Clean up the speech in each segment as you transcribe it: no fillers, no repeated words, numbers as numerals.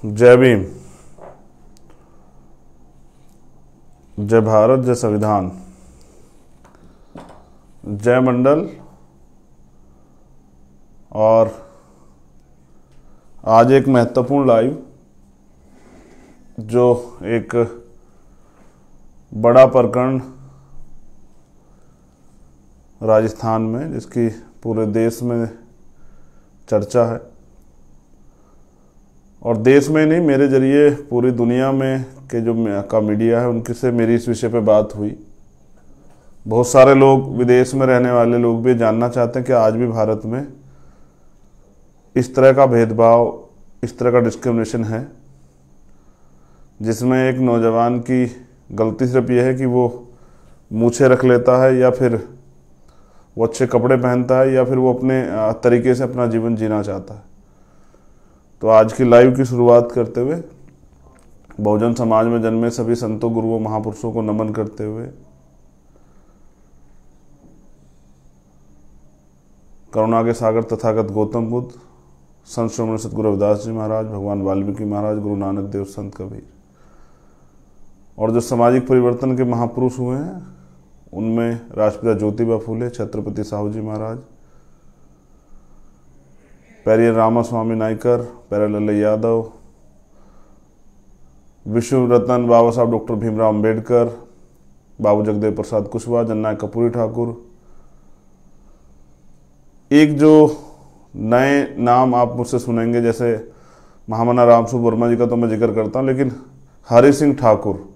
जय भीम, जय भारत, जय संविधान, जय मंडल। और आज एक महत्वपूर्ण लाइव जो एक बड़ा प्रकरण राजस्थान में, जिसकी पूरे देश में चर्चा है, और देश में नहीं, मेरे जरिए पूरी दुनिया में के जो का मीडिया है उनके से मेरी इस विषय पे बात हुई। बहुत सारे लोग, विदेश में रहने वाले लोग भी जानना चाहते हैं कि आज भी भारत में इस तरह का भेदभाव, इस तरह का डिस्क्रिमिनेशन है, जिसमें एक नौजवान की गलती सिर्फ यह है कि वो मूछें रख लेता है, या फिर वो अच्छे कपड़े पहनता है, या फिर वो अपने तरीके से अपना जीवन जीना चाहता है। तो आज की लाइव की शुरुआत करते हुए बहुजन समाज में जन्मे सभी संतों, गुरुओं, महापुरुषों को नमन करते हुए, करुणा के सागर तथागत गौतम बुद्ध, संत श्रोमणी सतगुरु रविदास जी महाराज, भगवान वाल्मीकि महाराज, गुरु नानक देव, संत कबीर, और जो सामाजिक परिवर्तन के महापुरुष हुए हैं उनमें राष्ट्रपिता ज्योतिबा फूले, छत्रपति साहू जी महाराज, पेरियर रामास्वामी नायकर, प्यारेलाल यादव, विश्व रत्न बाबा साहब डॉक्टर भीमराव अंबेडकर, बाबू जगदेव प्रसाद कुशवाहा, जननायक कर्पूरी ठाकुर। एक जो नए नाम आप मुझसे सुनेंगे, जैसे महामना रामसूर वर्मा जी का तो मैं जिक्र करता हूँ, लेकिन हरि सिंह ठाकुर,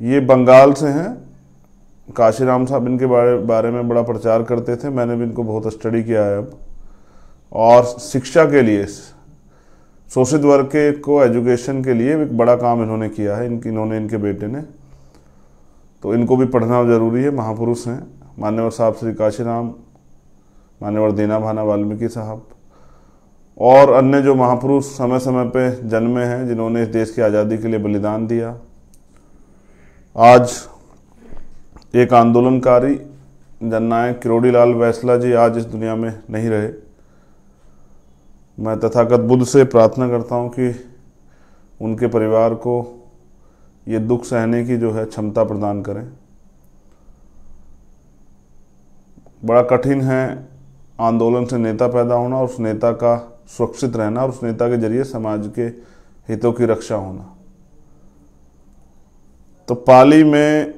ये बंगाल से हैं। काशीराम साहब इनके बारे में बड़ा प्रचार करते थे, मैंने भी इनको बहुत स्टडी किया है अब। और शिक्षा के लिए, शोषित वर्ग के को एजुकेशन के लिए एक बड़ा काम इन्होंने किया है, इनके बेटे ने। तो इनको भी पढ़ना जरूरी है। महापुरुष हैं मान्यवर साहब श्री काशीराम, मान्यवर दीना भाना वाल्मीकि साहब, और अन्य जो महापुरुष समय समय पे जन्मे हैं, जिन्होंने इस देश की आज़ादी के लिए बलिदान दिया। आज एक आंदोलनकारी जननायक किरोड़ी लाल वैसला जी आज इस दुनिया में नहीं रहे। मैं तथागत बुद्ध से प्रार्थना करता हूं कि उनके परिवार को ये दुख सहने की जो है क्षमता प्रदान करें। बड़ा कठिन है आंदोलन से नेता पैदा होना, और उस नेता का सुरक्षित रहना, और उस नेता के जरिए समाज के हितों की रक्षा होना। तो पाली में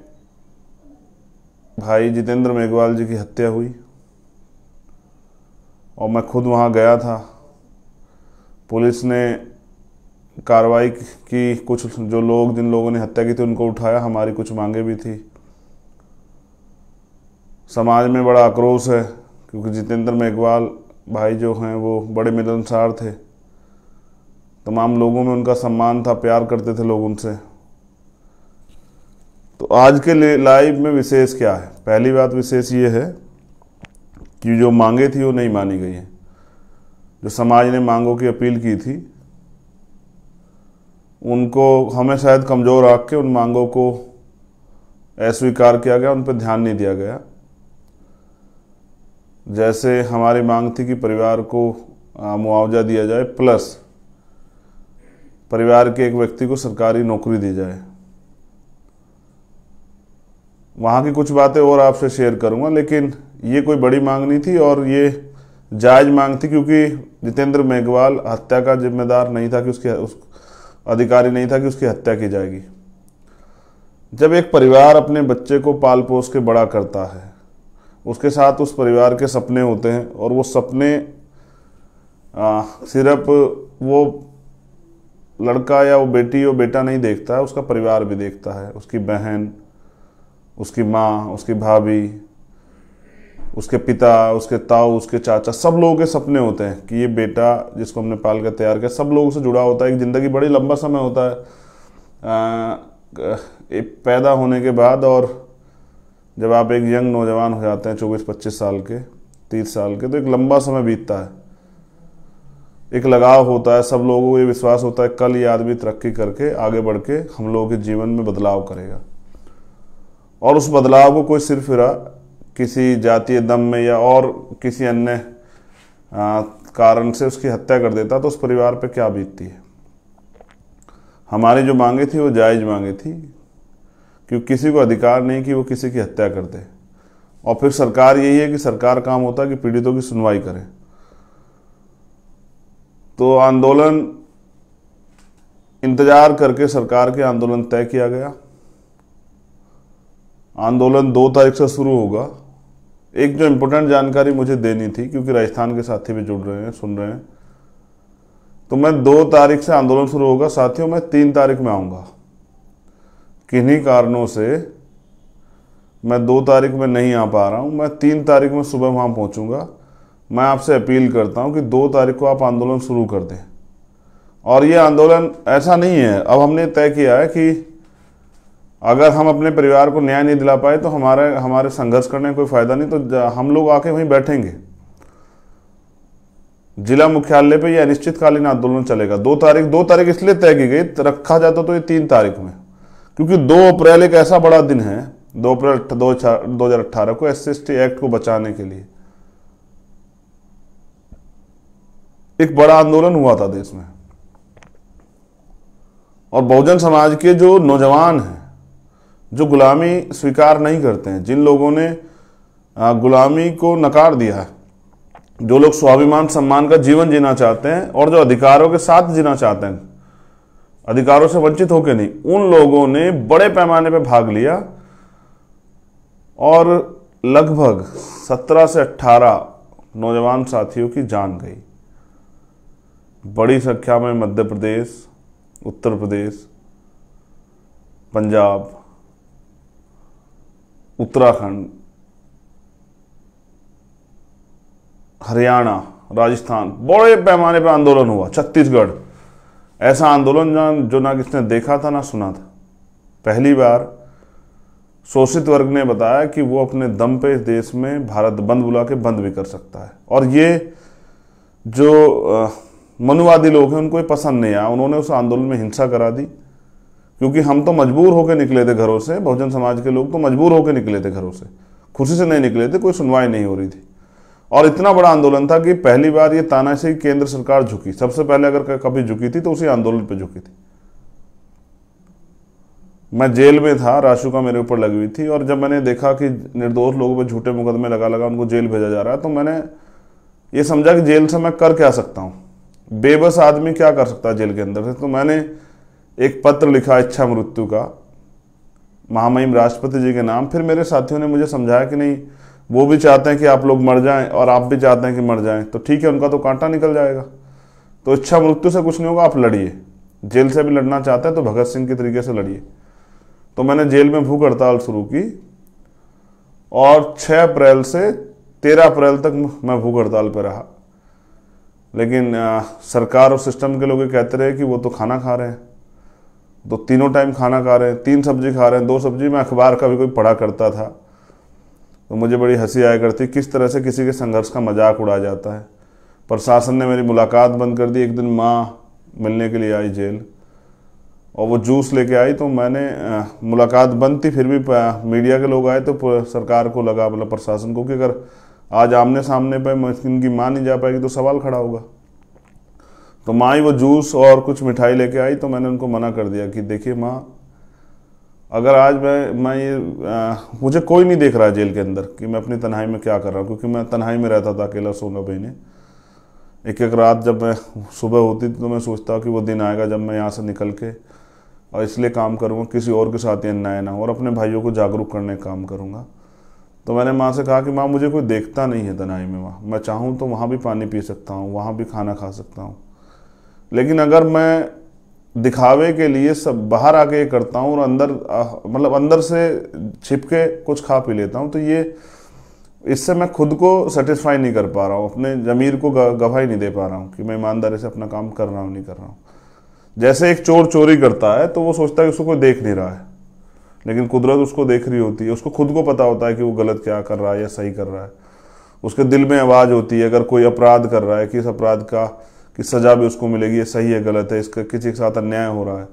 भाई जितेंद्र मेघवाल जी की हत्या हुई, और मैं खुद वहाँ गया था। पुलिस ने कार्रवाई की, कुछ जो लोग, जिन लोगों ने हत्या की थी उनको उठाया, हमारी कुछ मांगे भी थी। समाज में बड़ा आक्रोश है, क्योंकि जितेंद्र मेघवाल भाई जो हैं वो बड़े मिलनसार थे, तमाम लोगों में उनका सम्मान था, प्यार करते थे लोग उनसे। तो आज के लाइव में विशेष क्या है? पहली बात विशेष ये है कि जो मांगे थी वो नहीं मानी गई हैं। जो समाज ने मांगों की अपील की थी, उनको हमें शायद कमज़ोर आंक के उन मांगों को अस्वीकार किया गया, उन पर ध्यान नहीं दिया गया। जैसे हमारी मांग थी कि परिवार को मुआवजा दिया जाए, प्लस परिवार के एक व्यक्ति को सरकारी नौकरी दी जाए। वहाँ की कुछ बातें और आपसे शेयर करूँगा, लेकिन ये कोई बड़ी मांग नहीं थी, और ये जायज़ मांग थी, क्योंकि जितेंद्र मेघवाल हत्या का जिम्मेदार नहीं था, कि उस अधिकारी नहीं था कि उसकी हत्या की जाएगी। जब एक परिवार अपने बच्चे को पाल पोस के बड़ा करता है, उसके साथ उस परिवार के सपने होते हैं, और वो सपने सिर्फ वो लड़का या वो बेटी और बेटा नहीं देखता है, उसका परिवार भी देखता है। उसकी बहन, उसकी माँ, उसकी भाभी, उसके पिता, उसके ताऊ, उसके चाचा, सब लोगों के सपने होते हैं कि ये बेटा जिसको हमने पाल कर तैयार किया, सब लोगों से जुड़ा होता है। एक ज़िंदगी बड़ी लंबा समय होता है पैदा होने के बाद, और जब आप एक यंग नौजवान हो जाते हैं 24-25 साल के, 30 साल के, तो एक लंबा समय बीतता है, एक लगाव होता है। सब लोगों को ये विश्वास होता है कल ये आदमी तरक्की करके आगे बढ़ के हम लोगों के जीवन में बदलाव करेगा, और उस बदलाव को कोई सिर्फ किसी जातीय दम में या और किसी अन्य कारण से उसकी हत्या कर देता तो उस परिवार पे क्या बीतती है। हमारी जो मांगे थी वो जायज़ मांगे थी, क्योंकि किसी को अधिकार नहीं कि वो किसी की हत्या कर दे। और फिर सरकार यही है कि सरकार काम होता है कि पीड़ितों की सुनवाई करे। तो आंदोलन इंतजार करके सरकार के आंदोलन तय किया गया। आंदोलन 2 तारीख से शुरू होगा। एक जो इम्पोर्टेंट जानकारी मुझे देनी थी, क्योंकि राजस्थान के साथी भी जुड़ रहे हैं, सुन रहे हैं, तो मैं 2 तारीख से आंदोलन शुरू होगा साथियों, मैं 3 तारीख में आऊँगा। किन्हीं कारणों से मैं 2 तारीख में नहीं आ पा रहा हूँ। मैं 3 तारीख में सुबह वहाँ पहुँचूँगा। मैं आपसे अपील करता हूँ कि 2 तारीख को आप आंदोलन शुरू कर दें। और ये आंदोलन ऐसा नहीं है, अब हमने तय किया है कि अगर हम अपने परिवार को न्याय नहीं दिला पाए तो हमारे संघर्ष करने का कोई फायदा नहीं, तो हम लोग आके वहीं बैठेंगे। जिला मुख्यालय पे ये अनिश्चितकालीन आंदोलन चलेगा। 2 तारीख इसलिए तय की गई, रखा जाता तो ये 3 तारीख में, क्योंकि 2 अप्रैल एक ऐसा बड़ा दिन है, 2 अप्रैल 2018 को SC/ST एक्ट को बचाने के लिए एक बड़ा आंदोलन हुआ था देश में। और बहुजन समाज के जो नौजवान हैं, जो गुलामी स्वीकार नहीं करते हैं, जिन लोगों ने गुलामी को नकार दिया है, जो लोग स्वाभिमान सम्मान का जीवन जीना चाहते हैं और जो अधिकारों के साथ जीना चाहते हैं, अधिकारों से वंचित होकर नहीं, उन लोगों ने बड़े पैमाने पर भाग लिया। और लगभग 17 से 18 नौजवान साथियों की जान गई। बड़ी संख्या में मध्य प्रदेश, उत्तर प्रदेश, पंजाब, उत्तराखंड, हरियाणा, राजस्थान, बड़े पैमाने पर आंदोलन हुआ। छत्तीसगढ़, ऐसा आंदोलन जो ना किसने देखा था ना सुना था। पहली बार शोषित वर्ग ने बताया कि वो अपने दम पे इस देश में भारत बंद बुला के बंद भी कर सकता है। और ये जो मनुवादी लोग हैं उनको ये पसंद नहीं आया। उन्होंने उस आंदोलन में हिंसा करा दी, क्योंकि हम तो मजबूर होकर निकले थे घरों से। बहुजन समाज के लोग तो मजबूर होकर निकले थे घरों से, खुशी से नहीं निकले थे, कोई सुनवाई नहीं हो रही थी। और इतना बड़ा आंदोलन था कि पहली बार ये तानाशाही केंद्र सरकार झुकी। सबसे पहले अगर कभी झुकी थी तो उसी आंदोलन पे झुकी थी। मैं जेल में था, राशुका मेरे ऊपर लगी हुई थी, और जब मैंने देखा कि निर्दोष लोगों पर झूठे मुकदमे लगा उनको जेल भेजा जा रहा है, तो मैंने ये समझा कि जेल से मैं कर क्या सकता हूँ, बेबस आदमी क्या कर सकता है जेल के अंदर से। तो मैंने एक पत्र लिखा इच्छा मृत्यु का, महामहिम राष्ट्रपति जी के नाम। फिर मेरे साथियों ने मुझे समझाया कि नहीं, वो भी चाहते हैं कि आप लोग मर जाएं और आप भी चाहते हैं कि मर जाएं, तो ठीक है, उनका तो कांटा निकल जाएगा। तो इच्छा मृत्यु से कुछ नहीं होगा, आप लड़िए। जेल से भी लड़ना चाहते हैं तो भगत सिंह के तरीके से लड़िए। तो मैंने जेल में भूख हड़ताल शुरू की और 6 अप्रैल से 13 अप्रैल तक मैं भूख हड़ताल पर रहा। लेकिन सरकार और सिस्टम के लोग ये कहते रहे कि वो तो खाना खा रहे हैं, तो तीनों टाइम खाना खा रहे हैं, 3 सब्जी खा रहे हैं, 2 सब्जी। मैं अखबार का भी कोई पढ़ा करता था तो मुझे बड़ी हंसी आया करती, किस तरह से किसी के संघर्ष का मजाक उड़ाया जाता है। प्रशासन ने मेरी मुलाकात बंद कर दी। एक दिन माँ मिलने के लिए आई जेल, और वो जूस लेके आई, तो मैंने मुलाकात बंद थी, फिर भी मीडिया के लोग आए तो सरकार को लगा, मतलब प्रशासन को, कि अगर आज आमने सामने पे इनकी माँ नहीं जा पाएगी तो सवाल खड़ा होगा। तो माँ ही वो जूस और कुछ मिठाई लेके आई, तो मैंने उनको मना कर दिया कि देखिए माँ, अगर आज मैं ये मुझे कोई नहीं देख रहा है जेल के अंदर कि मैं अपनी तन्हाई में क्या कर रहा हूँ, क्योंकि मैं तन्हाई में रहता था अकेला 16 महीने। एक रात जब मैं सुबह होती थी तो मैं सोचता कि वो दिन आएगा जब मैं यहाँ से निकल के और इसलिए काम करूँगा किसी और के साथ ये अन्याय ना हो, और अपने भाइयों को जागरूक करने का काम करूँगा। तो मैंने माँ से कहा कि माँ, मुझे कोई देखता नहीं है तन्हाई में, माँ, मैं चाहूँ तो वहाँ भी पानी पी सकता हूँ, वहाँ भी खाना खा सकता हूँ, लेकिन अगर मैं दिखावे के लिए सब बाहर आके ये करता हूँ और अंदर मतलब अंदर से छिप के कुछ खा पी लेता हूँ, तो ये इससे मैं खुद को सेटिस्फाई नहीं कर पा रहा हूँ, अपने ज़मीर को गवाही नहीं दे पा रहा हूँ कि मैं ईमानदारी से अपना काम कर रहा हूँ नहीं कर रहा हूँ। जैसे एक चोर चोरी करता है तो वो सोचता है कि उसको कोई देख नहीं रहा है, लेकिन कुदरत उसको देख रही होती है। उसको खुद को पता होता है कि वो गलत क्या कर रहा है या सही कर रहा है। उसके दिल में आवाज़ होती है अगर कोई अपराध कर रहा है कि इस अपराध का कि सज़ा भी उसको मिलेगी, ये सही है गलत है, इसका किसी के साथ अन्याय हो रहा है।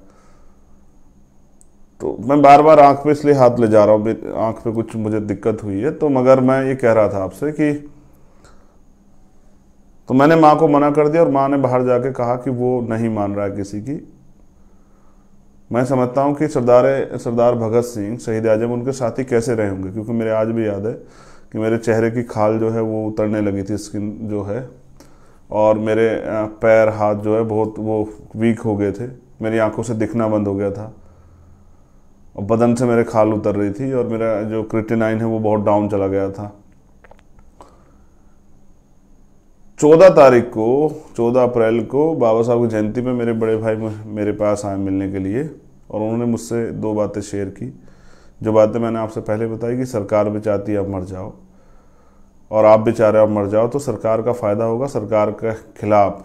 तो मैं बार बार आँख पे इसलिए हाथ ले जा रहा हूँ, आँख पे कुछ मुझे दिक्कत हुई है। तो मगर मैं ये कह रहा था आपसे कि तो मैंने माँ को मना कर दिया और माँ ने बाहर जाके कहा कि वो नहीं मान रहा है किसी की। मैं समझता हूँ कि सरदार भगत सिंह शहीद आजम उनके साथी कैसे रहे होंगे, क्योंकि मेरे आज भी याद है कि मेरे चेहरे की खाल जो है वो उतरने लगी थी, स्किन जो है, और मेरे पैर हाथ जो है बहुत वो वीक हो गए थे, मेरी आंखों से दिखना बंद हो गया था और बदन से मेरे खाल उतर रही थी और मेरा जो क्रिएटिनाइन है वो बहुत डाउन चला गया था। 14 अप्रैल को बाबा साहब की जयंती में मेरे बड़े भाई मेरे पास आए मिलने के लिए और उन्होंने मुझसे 2 बातें शेयर की। जो बातें मैंने आपसे पहले बताई कि सरकार भी चाहती है आप मर जाओ और आप भी चाह रहे हो आप मर जाओ, तो सरकार का फायदा होगा, सरकार के खिलाफ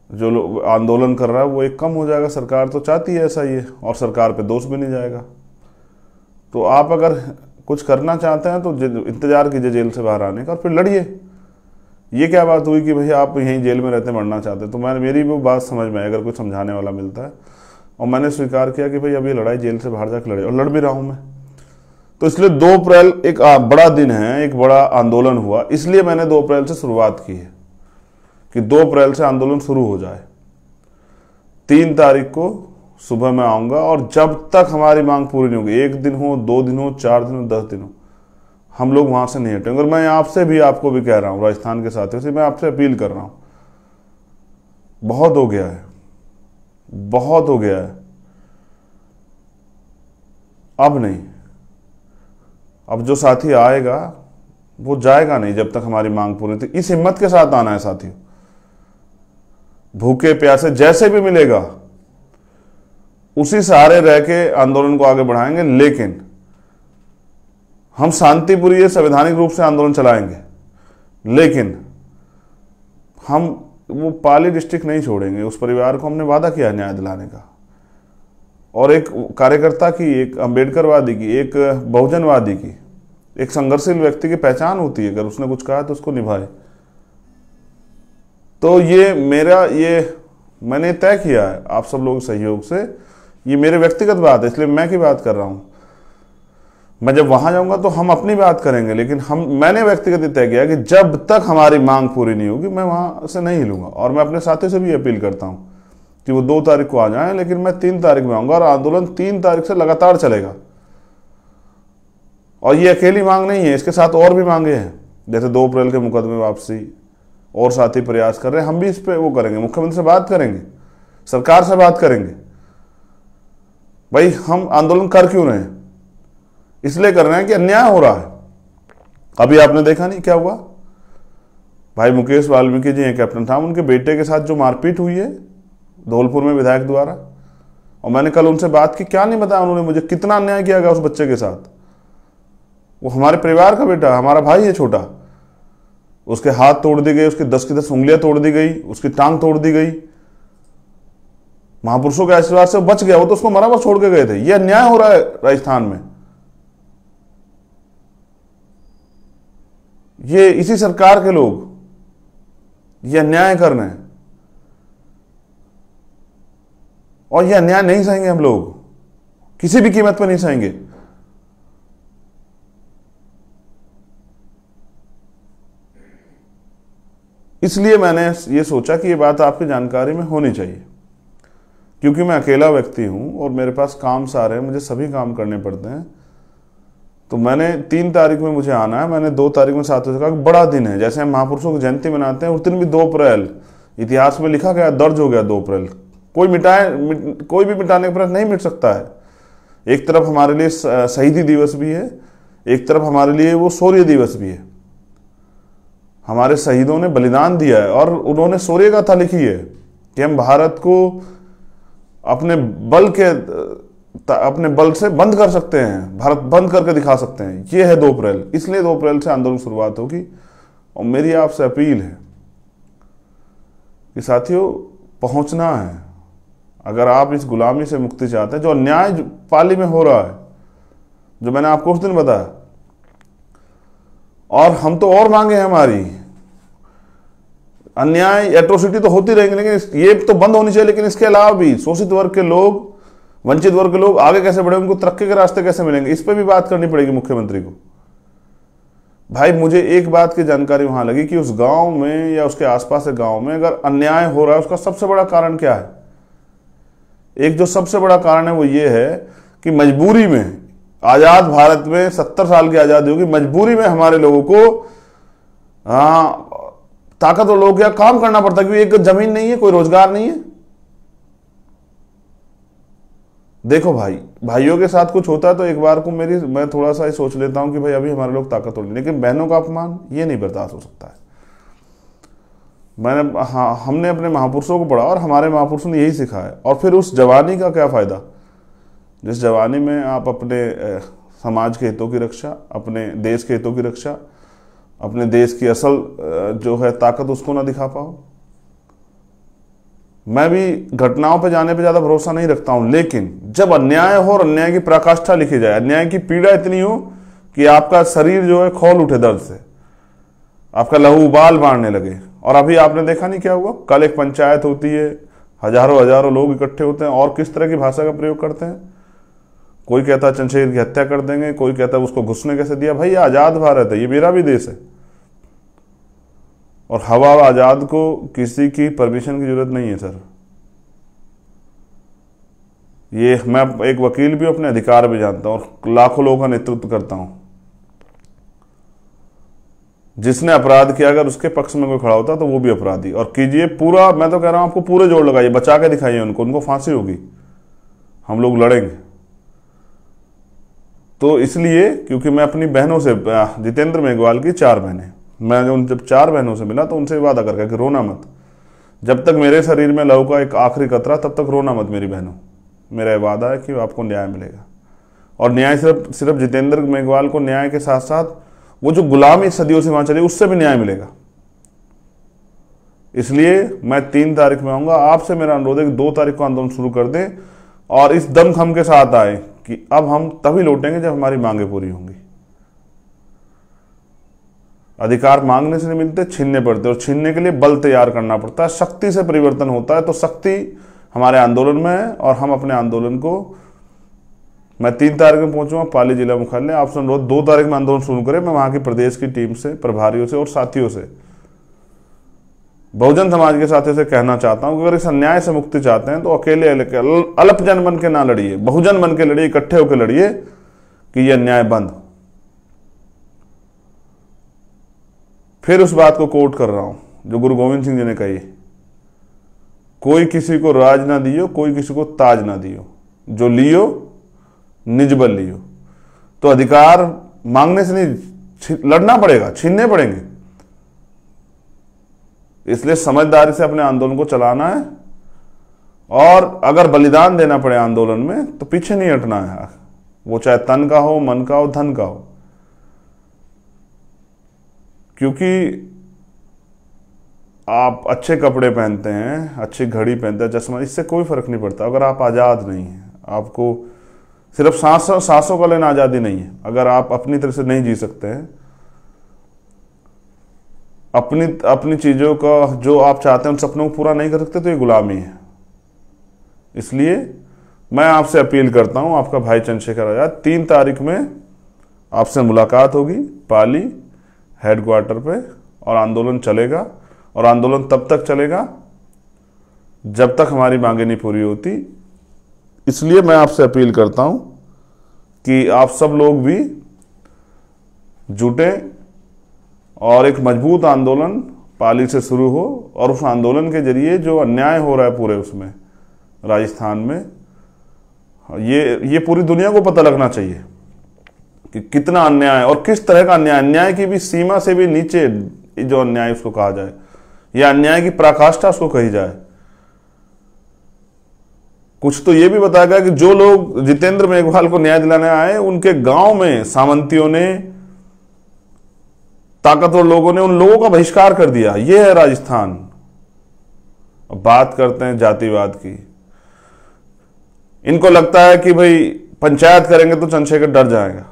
जो लोग आंदोलन कर रहा है वो एक कम हो जाएगा, सरकार तो चाहती है ऐसा ही है, और सरकार पे दोष भी नहीं जाएगा। तो आप अगर कुछ करना चाहते हैं तो इंतजार कीजिए जेल से बाहर आने का और फिर लड़िए। ये क्या बात हुई कि भैया आप यहीं जेल में रहते मरना चाहते? तो मेरी वो बात समझ में आई, अगर कुछ समझाने वाला मिलता है, और मैंने स्वीकार किया कि भाई अब ये लड़ाई जेल से बाहर जाकर लड़े, और लड़ भी रहा हूँ मैं। तो इसलिए 2 अप्रैल एक बड़ा दिन है, एक बड़ा आंदोलन हुआ, इसलिए मैंने 2 अप्रैल से शुरुआत की है कि 2 अप्रैल से आंदोलन शुरू हो जाए। 3 तारीख को सुबह मैं आऊँगा और जब तक हमारी मांग पूरी नहीं होगी, 1 दिन हो, 2 दिन हो, 4 दिन हो, 10 दिन हो, हम लोग वहां से नहीं हटेंगे। और मैं आपसे भी, आपको भी कह रहा हूं, राजस्थान के साथियों से मैं आपसे अपील कर रहा हूं, बहुत हो गया है, बहुत हो गया है, अब नहीं। अब जो साथी आएगा वो जाएगा नहीं जब तक हमारी मांग पूरी नहीं। इस हिम्मत के साथ आना है साथियों, भूखे प्यासे जैसे भी मिलेगा उसी सहारे रह के आंदोलन को आगे बढ़ाएंगे, लेकिन हम शांतिपूर्ण संवैधानिक रूप से आंदोलन चलाएंगे, लेकिन हम वो पाली डिस्ट्रिक्ट नहीं छोड़ेंगे। उस परिवार को हमने वादा किया न्याय दिलाने का, और एक कार्यकर्ता की, एक अम्बेडकरवादी की, एक बहुजनवादी की, एक संघर्षशील व्यक्ति की पहचान होती है, अगर उसने कुछ कहा तो उसको निभाए। तो ये मैंने तय किया है आप सब लोगों के सहयोग से, ये मेरे व्यक्तिगत बात है, इसलिए मैं की बात कर रहा हूं। मैं जब वहां जाऊंगा तो हम अपनी बात करेंगे, लेकिन मैंने व्यक्तिगत तय किया कि जब तक हमारी मांग पूरी नहीं होगी मैं वहां से नहीं हिलूंगा। और मैं अपने साथियों से भी अपील करता हूं कि वो 2 तारीख को आ जाएं, लेकिन मैं 3 तारीख में आऊंगा और आंदोलन 3 तारीख से लगातार चलेगा। और ये अकेली मांग नहीं है, इसके साथ और भी मांगे हैं, जैसे 2 अप्रैल के मुकदमे वापसी, और साथी प्रयास कर रहे हैं, हम भी इस पे वो करेंगे, मुख्यमंत्री से बात करेंगे, सरकार से बात करेंगे। भाई हम आंदोलन कर क्यों रहे हैं? इसलिए कर रहे हैं कि अन्याय हो रहा है। अभी आपने देखा नहीं क्या हुआ, भाई मुकेश वाल्मीकि जी हैं, कैप्टन था, उनके बेटे के साथ जो मारपीट हुई है धौलपुर में विधायक द्वारा, और मैंने कल उनसे बात की, क्या नहीं बताया उन्होंने मुझे, कितना अन्याय किया गया उस बच्चे के साथ। वो हमारे परिवार का बेटा, हमारा भाई है छोटा, उसके हाथ तोड़ दी गए, उसकी 10 की 10 उंगलियां तोड़ दी गई, उसकी टांग तोड़ दी गई। महापुरुषों के आशीर्वाद से बच गया, वो तो उसको मरा हुआ छोड़ के गए थे। ये अन्याय हो रहा है राजस्थान में, ये इसी सरकार के लोग ये अन्याय कर रहे हैं, और ये अन्याय नहीं सहेंगे हम लोग, किसी भी कीमत पर नहीं सहेंगे। इसलिए मैंने ये सोचा कि ये बात आपकी जानकारी में होनी चाहिए, क्योंकि मैं अकेला व्यक्ति हूं और मेरे पास काम सारे हैं, मुझे सभी काम करने पड़ते हैं। तो मैंने 3 तारीख में मुझे आना है, मैंने 2 तारीख में साथियों से कहा कि बड़ा दिन है, जैसे हम महापुरुषों की जयंती मनाते हैं उस दिन भी 2 अप्रैल इतिहास में लिखा गया, दर्ज हो गया 2 अप्रैल। कोई भी मिटाने का प्रयास नहीं मिट सकता है। एक तरफ हमारे लिए शहीदी दिवस भी है, एक तरफ हमारे लिए वो शौर्य दिवस भी है। हमारे शहीदों ने बलिदान दिया है और उन्होंने शौर्य गाथा लिखी है कि हम भारत को अपने बल से बंद कर सकते हैं, भारत बंद करके दिखा सकते हैं। ये है 2 अप्रैल, इसलिए 2 अप्रैल से आंदोलन शुरुआत होगी। और मेरी आपसे अपील है कि साथियों पहुंचना है, अगर आप इस गुलामी से मुक्ति चाहते हैं, जो अन्याय पाली में हो रहा है, जो मैंने आपको उस दिन बताया, और हम तो और मांगे हैं, हमारी अन्याय एट्रोसिटी तो होती रहेंगी, लेकिन ये तो बंद होनी चाहिए। लेकिन इसके अलावा भी शोषित वर्ग के लोग, वंचित वर्ग के लोग आगे कैसे बढ़े, उनको तरक्की के रास्ते कैसे मिलेंगे, इस पर भी बात करनी पड़ेगी मुख्यमंत्री को। भाई मुझे एक बात की जानकारी वहां लगी कि उस गांव में या उसके आसपास के गांव में अगर अन्याय हो रहा है, उसका सबसे बड़ा कारण क्या है? एक जो सबसे बड़ा कारण है वो ये है कि मजबूरी में, आजाद भारत में 70 साल की आजादी होगी, मजबूरी में हमारे लोगों को ताकतवर लोगों को काम करना पड़ता है, क्योंकि एक जमीन नहीं है, कोई रोजगार नहीं है। देखो भाई, भाइयों के साथ कुछ होता है तो एक बार को मैं थोड़ा सा ही सोच लेता हूं कि भाई अभी हमारे लोग ताकतवर नहीं, लेकिन बहनों का अपमान ये नहीं बर्दाश्त हो सकता है। हमने अपने महापुरुषों को पढ़ा और हमारे महापुरुषों ने यही सिखाया। और फिर उस जवानी का क्या फायदा जिस जवानी में आप अपने समाज के हितों की रक्षा, अपने देश के हितों की रक्षा, अपने देश की असल जो है ताकत उसको ना दिखा पाओ। मैं भी घटनाओं पे जाने पे ज्यादा भरोसा नहीं रखता हूं, लेकिन जब अन्याय हो और अन्याय की पराकाष्ठा लिखी जाए, अन्याय की पीड़ा इतनी हो कि आपका शरीर जो है खौल उठे दर्द से, आपका लहू उबाल मारने लगे। और अभी आपने देखा नहीं क्या हुआ, कल एक पंचायत होती है, हजारों लोग इकट्ठे होते हैं और किस तरह की भाषा का प्रयोग करते हैं। कोई कहता है चंद्रशेखर की हत्या कर देंगे, कोई कहता है उसको घुसने कैसे दिया। भाई आजाद भारत है, ये मेरा भी देश है और हवा आजाद को किसी की परमिशन की जरूरत नहीं है सर। ये मैं एक वकील भी अपने अधिकार भी जानता हूं और लाखों लोगों का नेतृत्व करता हूं। जिसने अपराध किया अगर उसके पक्ष में कोई खड़ा होता तो वो भी अपराधी। और कीजिए पूरा, मैं तो कह रहा हूं आपको पूरे जोड़ लगाइए, बचा के दिखाइए उनको फांसी होगी, हम लोग लड़ेंगे। तो इसलिए क्योंकि मैं अपनी बहनों से, जितेंद्र मेघवाल की 4 बहनें, मैं जब 4 बहनों से मिला तो उनसे वादा करके कि रोना मत, जब तक मेरे शरीर में लहू का एक आखिरी कतरा तब तक रोना मत मेरी बहनों। मेरा वादा है कि आपको न्याय मिलेगा। और न्याय सिर्फ जितेंद्र मेघवाल को न्याय के साथ साथ वो जो गुलामी सदियों से वहां चली उससे भी न्याय मिलेगा। इसलिए मैं 3 तारीख में आऊंगा। आपसे मेरा अनुरोध है कि 2 तारीख को आंदोलन शुरू कर दें और इस दमखम के साथ आए कि अब हम तभी लौटेंगे जब हमारी मांगे पूरी होंगी। अधिकार मांगने से नहीं मिलते, छीनने पड़ते, और छीनने के लिए बल तैयार करना पड़ता है। शक्ति से परिवर्तन होता है, तो शक्ति हमारे आंदोलन में है और हम अपने आंदोलन को, मैं 3 तारीख में पहुंचूंगा पाली जिला मुख्यालय। आपसे अनुरोध 2 तारीख में आंदोलन शुरू करें। मैं वहां की प्रदेश की टीम से, प्रभारियों से और साथियों से, बहुजन समाज के साथियों से कहना चाहता हूं कि अगर इस अन्याय से मुक्ति चाहते हैं तो अकेले अल्पजन बन के ना लड़िए, बहुजन बन के लड़िए, इकट्ठे होकर लड़िए कि यह अन्याय बंद। फिर उस बात को कोट कर रहा हूं जो गुरु गोविंद सिंह जी ने कही, कोई किसी को राज ना दियो, कोई किसी को ताज ना दियो, जो लियो निज बल लियो। तो अधिकार मांगने से नहीं, लड़ना पड़ेगा, छीनने पड़ेंगे। इसलिए समझदारी से अपने आंदोलन को चलाना है और अगर बलिदान देना पड़े आंदोलन में तो पीछे नहीं हटना है, वो चाहे तन का हो, मन का हो, धन का हो। क्योंकि आप अच्छे कपड़े पहनते हैं, अच्छी घड़ी पहनते हैं, चश्मा, इससे कोई फर्क नहीं पड़ता अगर आप आजाद नहीं हैं। आपको सिर्फ सांसों का लेना आजादी नहीं है। अगर आप अपनी तरह से नहीं जी सकते हैं, अपनी चीजों का जो आप चाहते हैं उन सपनों को पूरा नहीं कर सकते, तो ये गुलामी है। इसलिए मैं आपसे अपील करता हूं, आपका भाई चंद्रशेखर आजाद, 3 तारीख में आपसे मुलाकात होगी पाली हेडक्वार्टर पे और आंदोलन चलेगा। और आंदोलन तब तक चलेगा जब तक हमारी मांगे नहीं पूरी होती। इसलिए मैं आपसे अपील करता हूं कि आप सब लोग भी जुटे और एक मजबूत आंदोलन पाली से शुरू हो और उस आंदोलन के जरिए जो अन्याय हो रहा है पूरे उसमें राजस्थान में, ये पूरी दुनिया को पता लगना चाहिए कि कितना अन्याय और किस तरह का अन्याय, अन्याय की भी सीमा से भी नीचे जो अन्याय उसको कहा जाए, या अन्याय की पराकाष्ठा उसको कही जाए। कुछ तो ये भी बताया गया कि जो लोग जितेंद्र मेघवाल को न्याय दिलाने आए, उनके गांव में सामंतियों ने, ताकतवर लोगों ने उन लोगों का बहिष्कार कर दिया। यह है राजस्थान। अब बात करते हैं जातिवाद की। इनको लगता है कि भाई पंचायत करेंगे तो चंद्रशेखर डर जाएगा।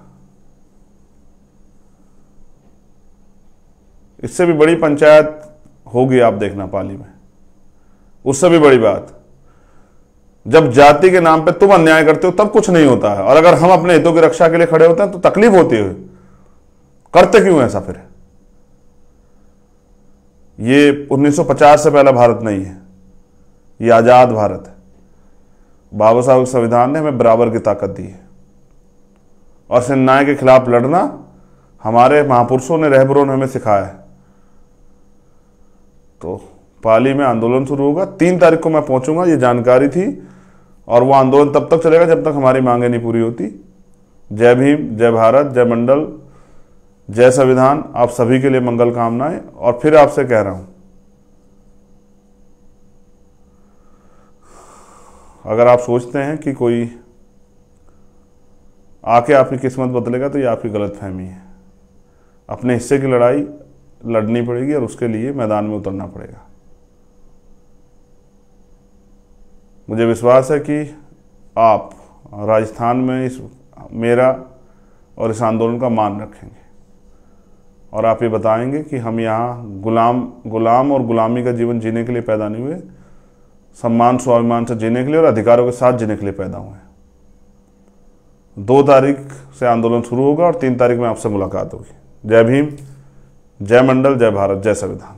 इससे भी बड़ी पंचायत होगी, आप देखना पाली में। उससे भी बड़ी बात, जब जाति के नाम पे तुम अन्याय करते हो तब कुछ नहीं होता है, और अगर हम अपने हितों की रक्षा के लिए खड़े होते हैं तो तकलीफ होती है। करते क्यों ऐसा फिर? ये 1950 से पहला भारत नहीं है, ये आजाद भारत है। बाबा साहब के संविधान ने हमें बराबर की ताकत दी है, और इस अन्याय के खिलाफ लड़ना हमारे महापुरुषों ने, रहबरों ने हमें सिखाया है। तो पाली में आंदोलन शुरू होगा, 3 तारीख को मैं पहुंचूंगा, ये जानकारी थी, और वो आंदोलन तब तक चलेगा जब तक हमारी मांगें नहीं पूरी होती। जय भीम, जय भारत, जय मंडल, जय संविधान। आप सभी के लिए मंगल कामनाएं। और फिर आपसे कह रहा हूं, अगर आप सोचते हैं कि कोई आके आपकी किस्मत बदलेगा, तो ये आपकी गलतफहमी है। अपने हिस्से की लड़ाई लड़नी पड़ेगी और उसके लिए मैदान में उतरना पड़ेगा। मुझे विश्वास है कि आप राजस्थान में इस मेरा और इस आंदोलन का मान रखेंगे, और आप ये बताएंगे कि हम यहाँ गुलाम और गुलामी का जीवन जीने के लिए पैदा नहीं हुए, सम्मान स्वाभिमान से जीने के लिए और अधिकारों के साथ जीने के लिए पैदा हुए हैं। 2 तारीख से आंदोलन शुरू होगा और 3 तारीख में आपसे मुलाकात होगी। जय भीम, जय मंडल, जय भारत, जय संविधान।